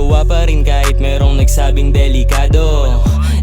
ginagawa pa rin kahit merong nagsabing delikado.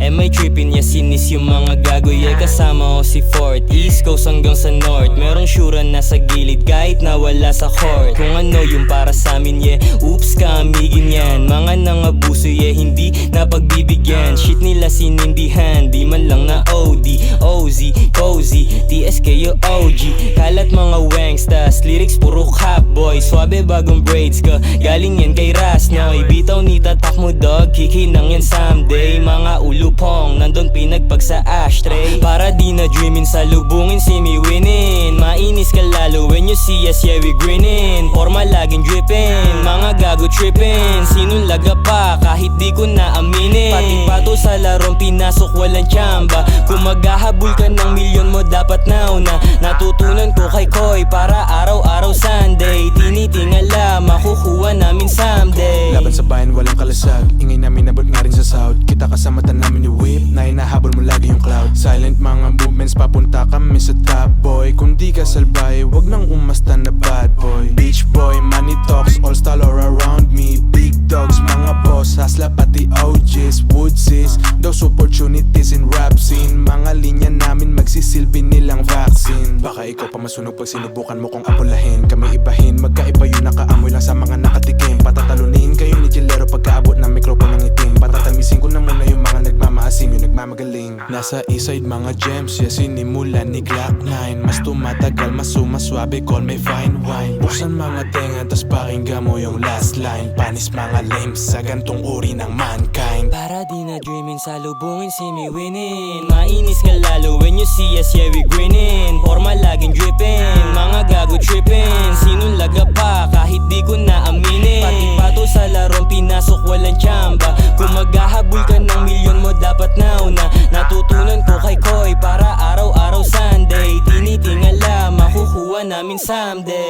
May trippin, yeah, sinis yung mga gago, yeah. Kasama ko si Fort, East Coast hanggang sa North. Merong syura na sa gilid kahit nawala sa court. Kung ano yung para sa amin, yeah, oops, kaamigin yan. Mga nangabuso, yeah, hindi napagbibigyan. Shit nila sinindihan, di man lang na OD, OZ, cozy, TSK OG. Kalat mga wangstas, lyrics puro cap boy. Swabe bagong braids ka, galing yan kay Ras Noy. Bitaw ni tatak mo dog, kikinang yan someday. Mga ulupong, nandun pinagpag sa ashtray. Para di na dreamin, salubungin si me winning. Mainis ka lalo when you see us, yeah, we grinning. Forma laging drippin, mga gago trippin. Sinong laga pa, kahit di ko na aminin. Pati pato sa larong pinasok, walang tsamba. Kung maghahabol ka ng milyon mo, dapat nauna. Natutunan ko kay Koy, para araw-araw Sunday. Tinitingala, makukuha namin someday. Laban sa bayan, walang kalasag. Ingay namin nabot nga rin sa south. Kita ka sa mata namin ni whip, na hinahabol mo lagi yung cloud. Silent mga movements, papunta kami sa top boy. Kung di ka salbay, wag nang umasta na bad boy. Beach boy, money talks, all style all around me. Big dogs, mga boss, hasla pati OGs. Woodsies, those opportunities in rap scene. Mga linya namin magsisilbi nilang vaccine. Baka ikaw pa masunog pag sinubukan mo kong apulahin. Kami ibahin, magkaiba yun, nakaamoy lang sa mga nakatikim. Patatalunin kayo ni Chilero pagkaabot ng mikroponong itim. Patatamisin ko na muna yung mga nagmamaasim, yung nagmamagaling. Nasa east side mga gems, yeah, sinimulan ni Glock 9. Mas tumatagal, mas sumaswabe, call me fine wine. Buksan mga tenga, tas pakinggan mo yung last line. Panis mga lames sa gantong uri ng mankind. Para di na dreamin, salubungin si me winning. Mainis ka lalo when you see us, yeah, we grinning. Forma laging drippin, mga gago trippin. Sinong laga pa, kahit di ko na aminin. Pati pato sa larong pinasok, walang tsamba. Kung maghahabol ka ng milyon mo, dapat nauna. Natutunan ko kay Koy, para araw-araw Sunday. Tinitingala, makukuha namin someday.